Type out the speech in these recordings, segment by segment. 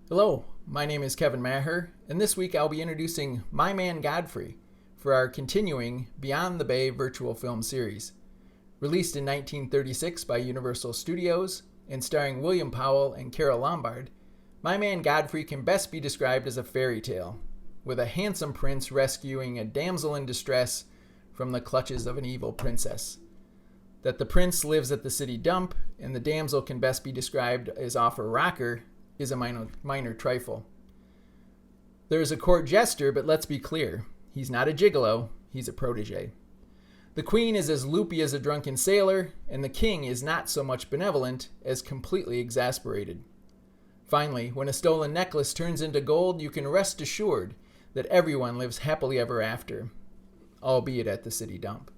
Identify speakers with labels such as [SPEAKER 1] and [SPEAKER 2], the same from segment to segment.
[SPEAKER 1] Hello, my name is Kevin Maher, and this week I'll be introducing My Man Godfrey for our continuing Beyond the Bay virtual film series. Released in 1936 by Universal Studios and starring William Powell and Carole Lombard, My Man Godfrey can best be described as a fairy tale, with a handsome prince rescuing a damsel in distress from the clutches of an evil princess. That the prince lives at the city dump and the damsel can best be described as off her rocker is a minor trifle. There is a court jester, but let's be clear, he's not a gigolo, he's a protege. The queen is as loopy as a drunken sailor, and the king is not so much benevolent as completely exasperated. Finally, when a stolen necklace turns into gold, you can rest assured that everyone lives happily ever after, albeit at the city dump.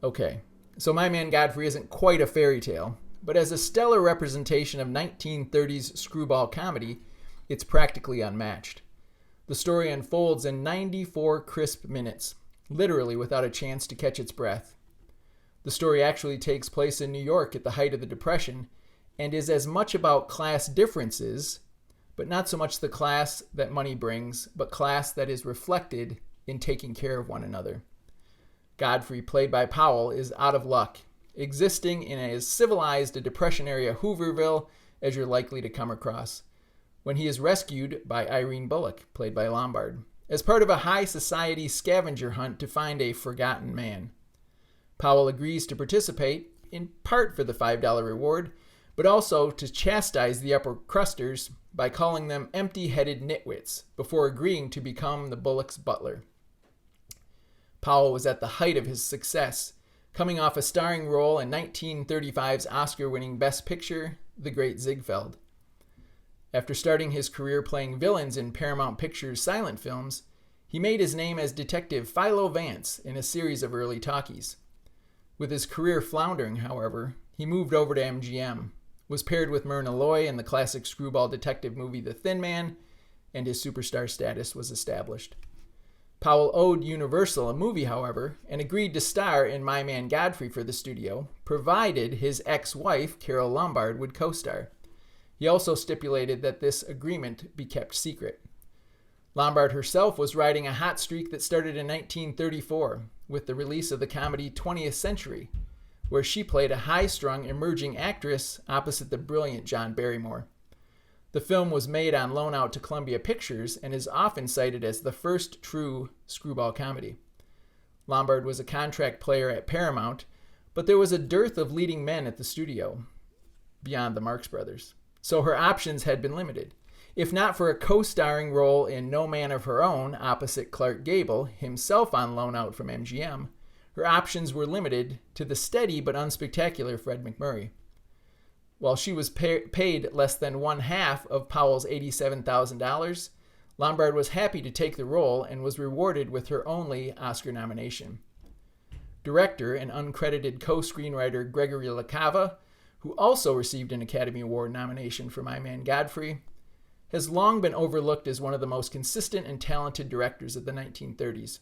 [SPEAKER 1] Okay, so My Man Godfrey isn't quite a fairy tale, but as a stellar representation of 1930s screwball comedy, it's practically unmatched. The story unfolds in 94 crisp minutes, literally without a chance to catch its breath. The story actually takes place in New York at the height of the Depression and is as much about class differences, but not so much the class that money brings, but class that is reflected in taking care of one another. Godfrey, played by Powell, is out of luck, existing in as civilized a Depression-era Hooverville as you're likely to come across, when he is rescued by Irene Bullock, played by Lombard, as part of a high society scavenger hunt to find a forgotten man. Powell agrees to participate, in part for the $5 reward, but also to chastise the upper crusters by calling them empty-headed nitwits before agreeing to become the Bullock's butler. Powell was at the height of his success, coming off a starring role in 1935's Oscar-winning Best Picture, The Great Ziegfeld. After starting his career playing villains in Paramount Pictures' silent films, he made his name as Detective Philo Vance in a series of early talkies. With his career floundering, however, he moved over to MGM, was paired with Myrna Loy in the classic screwball detective movie The Thin Man, and his superstar status was established. Powell owed Universal a movie, however, and agreed to star in My Man Godfrey for the studio, provided his ex-wife, Carole Lombard, would co-star. He also stipulated that this agreement be kept secret. Lombard herself was riding a hot streak that started in 1934 with the release of the comedy 20th Century, where she played a high-strung emerging actress opposite the brilliant John Barrymore. The film was made on loan out to Columbia Pictures and is often cited as the first true screwball comedy. Lombard was a contract player at Paramount, but there was a dearth of leading men at the studio, beyond the Marx Brothers. So her options had been limited. If not for a co-starring role in No Man of Her Own opposite Clark Gable, himself on loan out from MGM, her options were limited to the steady but unspectacular Fred MacMurray. While she was paid less than one-half of Powell's $87,000, Lombard was happy to take the role and was rewarded with her only Oscar nomination. Director and uncredited co-screenwriter Gregory LaCava, who also received an Academy Award nomination for My Man Godfrey, has long been overlooked as one of the most consistent and talented directors of the 1930s.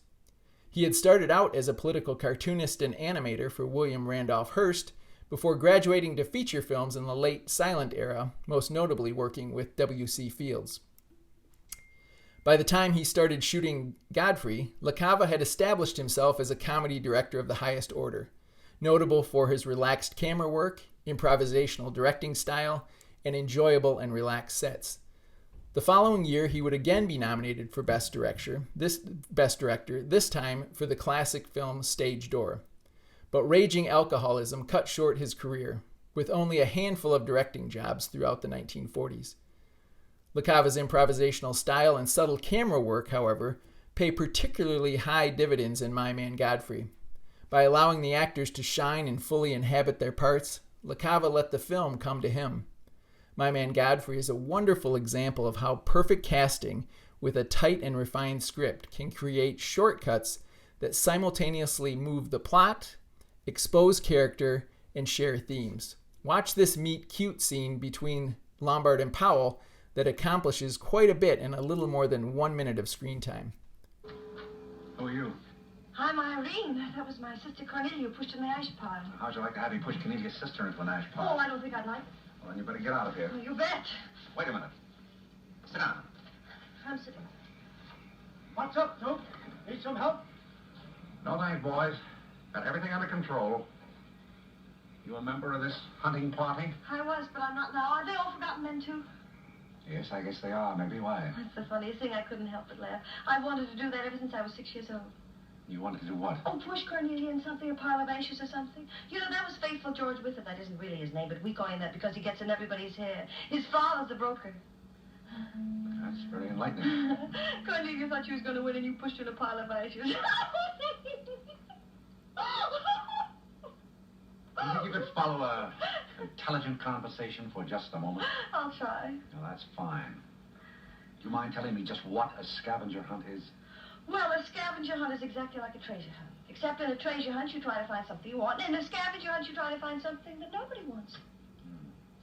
[SPEAKER 1] He had started out as a political cartoonist and animator for William Randolph Hearst before graduating to feature films in the late silent era, most notably working with W.C. Fields. By the time he started shooting Godfrey, LaCava had established himself as a comedy director of the highest order, notable for his relaxed camera work, improvisational directing style, and enjoyable and relaxed sets. The following year, he would again be nominated for Best Director, this time for the classic film Stage Door. But raging alcoholism cut short his career, with only a handful of directing jobs throughout the 1940s. LaCava's improvisational style and subtle camera work, however, pay particularly high dividends in My Man Godfrey. By allowing the actors to shine and fully inhabit their parts, LaCava let the film come to him. My Man Godfrey is a wonderful example of how perfect casting with a tight and refined script can create shortcuts that simultaneously move the plot, expose character, and share themes. Watch this meet-cute scene between Lombard and Powell that accomplishes quite a bit in a little more than 1 minute of screen time.
[SPEAKER 2] Who are you?
[SPEAKER 3] I'm Irene. That was my sister Cornelia who pushed in the ash pile.
[SPEAKER 2] How'd you like to have me push Cornelia's sister into an ash
[SPEAKER 3] Oh,
[SPEAKER 2] pile?
[SPEAKER 3] I don't think I'd like it.
[SPEAKER 2] Well, then you better get out of here.
[SPEAKER 3] Oh, you bet.
[SPEAKER 2] Wait a minute. Sit down.
[SPEAKER 3] I'm sitting.
[SPEAKER 4] What's up, Duke? Need some help?
[SPEAKER 2] No thanks, boys. Got everything under control. You a member of this hunting party?
[SPEAKER 3] I was, but I'm not now. Are they all forgotten men, too?
[SPEAKER 2] Yes, I guess they are. Maybe. Why?
[SPEAKER 3] That's the funniest thing. I couldn't help but laugh. I've wanted to do that ever since I was 6 years old.
[SPEAKER 2] You wanted to do what?
[SPEAKER 3] Oh, push Cornelia in something, a pile of ashes or something. You know, that was Faithful George Wither. That isn't really his name, but we call him that because he gets in everybody's hair. His father's a broker.
[SPEAKER 2] That's very enlightening.
[SPEAKER 3] Cornelia thought she was going to win, and you pushed her in a pile of ashes.
[SPEAKER 2] Do you think you could follow a intelligent conversation for just a moment?
[SPEAKER 3] I'll try.
[SPEAKER 2] Well, that's fine. Do you mind telling me just what a scavenger hunt is?
[SPEAKER 3] Well, a scavenger hunt is exactly like a treasure hunt. Except in a treasure hunt, you try to find something you want, and in a scavenger hunt, you try to find something that nobody wants.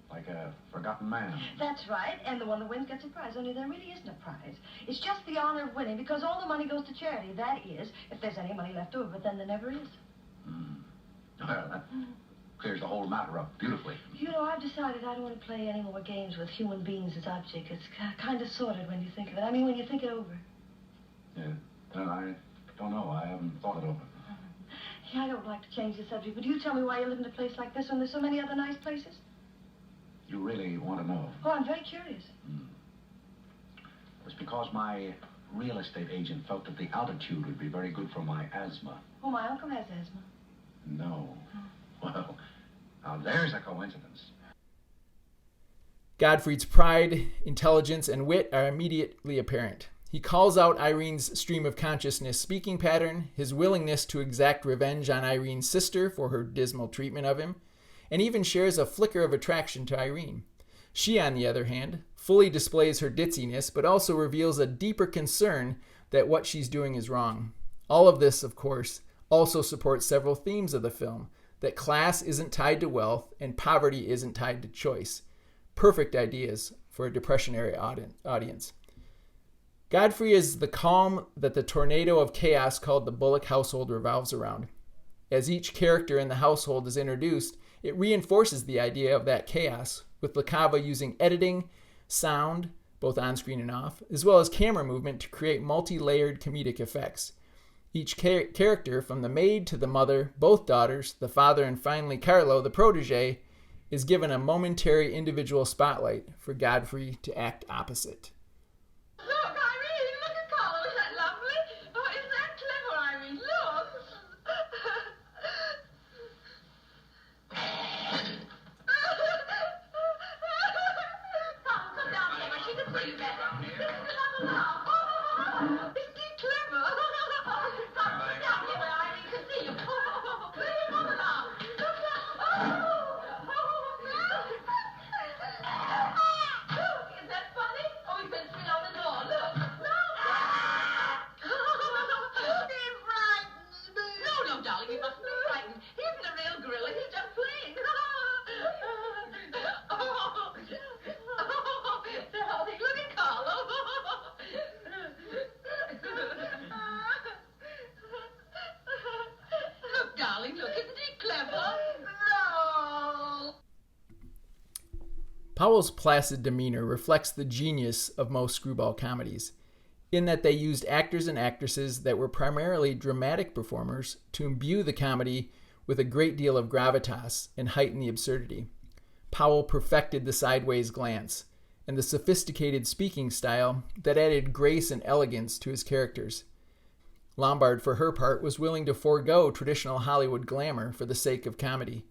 [SPEAKER 2] Like a forgotten man.
[SPEAKER 3] That's right, and the one that wins gets a prize, only there really isn't a prize. It's just the honor of winning, because all the money goes to charity. That is, if there's any money left over, but then there never is.
[SPEAKER 2] Well, that clears the whole matter up beautifully.
[SPEAKER 3] You know, I've decided I don't want to play any more games with human beings as objects. It's kind of sordid when you think of it. I mean, when you think it over.
[SPEAKER 2] Yeah. Well, I don't know. I haven't thought it over.
[SPEAKER 3] Yeah, I don't like to change the subject, but you tell me why you live in a place like this when there's so many other nice places?
[SPEAKER 2] You really want to know?
[SPEAKER 3] Oh, I'm very curious.
[SPEAKER 2] It was because my real estate agent felt that the altitude would be very good for my asthma.
[SPEAKER 3] Oh, my uncle has asthma.
[SPEAKER 2] No. Well, now there's a coincidence.
[SPEAKER 1] Godfrey's pride, intelligence, and wit are immediately apparent. He calls out Irene's stream of consciousness speaking pattern, his willingness to exact revenge on Irene's sister for her dismal treatment of him, and even shares a flicker of attraction to Irene. She, on the other hand, fully displays her ditziness, but also reveals a deeper concern that what she's doing is wrong. All of this, of course, also supports several themes of the film, that class isn't tied to wealth and poverty isn't tied to choice. Perfect ideas for a Depression-era audience. Godfrey is the calm that the tornado of chaos called the Bullock household revolves around. As each character in the household is introduced, it reinforces the idea of that chaos, with LaCava using editing, sound, both on-screen and off, as well as camera movement to create multi-layered comedic effects. Each character, from the maid to the mother, both daughters, the father, and finally Carlo, the protege, is given a momentary individual spotlight for Godfrey to act opposite.
[SPEAKER 5] Look, Irene, look at Carlo. Isn't that lovely? Oh, isn't that clever, Irene? Look. Carlo, come down here where she can see you better. Isn't he clever? Carlo, come down here where Irene can see you. Look at Mother now. Look at... Look, isn't that funny? Oh, he's been swing on the door. Look. He frightens me. No, darling, you mustn't be frightened. He isn't a real gorilla. He's just playing. Darling, look at Carlo. Look, darling, look. Isn't he clever? No.
[SPEAKER 1] Powell's placid demeanor reflects the genius of most screwball comedies, in that they used actors and actresses that were primarily dramatic performers to imbue the comedy with a great deal of gravitas and heighten the absurdity. Powell perfected the sideways glance and the sophisticated speaking style that added grace and elegance to his characters. Lombard, for her part, was willing to forego traditional Hollywood glamour for the sake of comedy.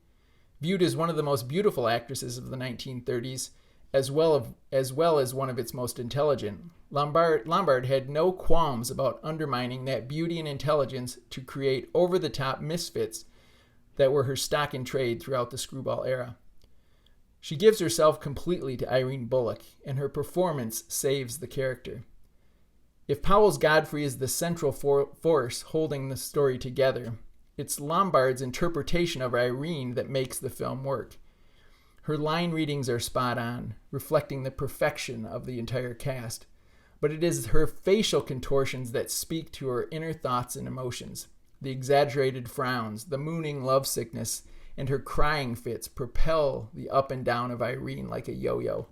[SPEAKER 1] Viewed as one of the most beautiful actresses of the 1930s, as well as one of its most intelligent, Lombard had no qualms about undermining that beauty and intelligence to create over-the-top misfits that were her stock in trade throughout the Screwball era. She gives herself completely to Irene Bullock, and her performance saves the character. If Powell's Godfrey is the central force holding the story together, it's Lombard's interpretation of Irene that makes the film work. Her line readings are spot on, reflecting the perfection of the entire cast, but it is her facial contortions that speak to her inner thoughts and emotions. The exaggerated frowns, the mooning lovesickness, and her crying fits propel the up and down of Irene like a yo-yo.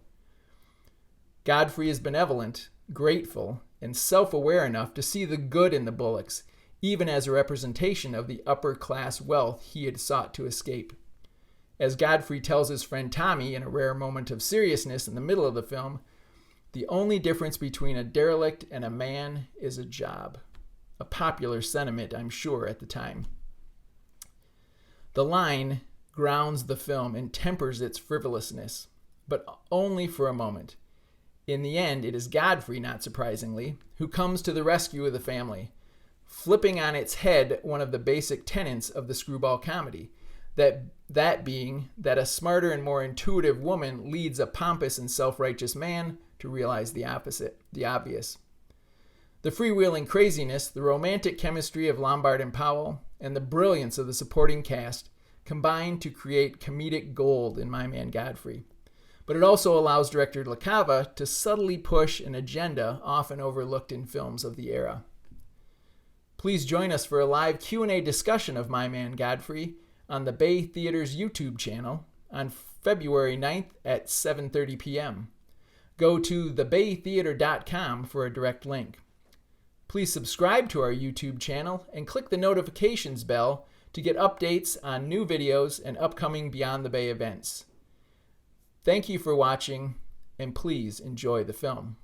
[SPEAKER 1] Godfrey is benevolent, grateful, and self-aware enough to see the good in the Bullocks, even as a representation of the upper-class wealth he had sought to escape. As Godfrey tells his friend Tommy in a rare moment of seriousness in the middle of the film, the only difference between a derelict and a man is a job. A popular sentiment, I'm sure, at the time. The line grounds the film and tempers its frivolousness, but only for a moment. In the end, it is Godfrey, not surprisingly, who comes to the rescue of the family, flipping on its head one of the basic tenets of the Screwball Comedy, that being that a smarter and more intuitive woman leads a pompous and self-righteous man to realize the opposite, the obvious. The freewheeling craziness, the romantic chemistry of Lombard and Powell, and the brilliance of the supporting cast combine to create comedic gold in My Man Godfrey. But it also allows director LaCava to subtly push an agenda often overlooked in films of the era. Please join us for a live Q&A discussion of My Man Godfrey on the Bay Theater's YouTube channel on February 9th at 7:30 p.m. Go to thebaytheater.com for a direct link. Please subscribe to our YouTube channel and click the notifications bell to get updates on new videos and upcoming Beyond the Bay events. Thank you for watching, and please enjoy the film.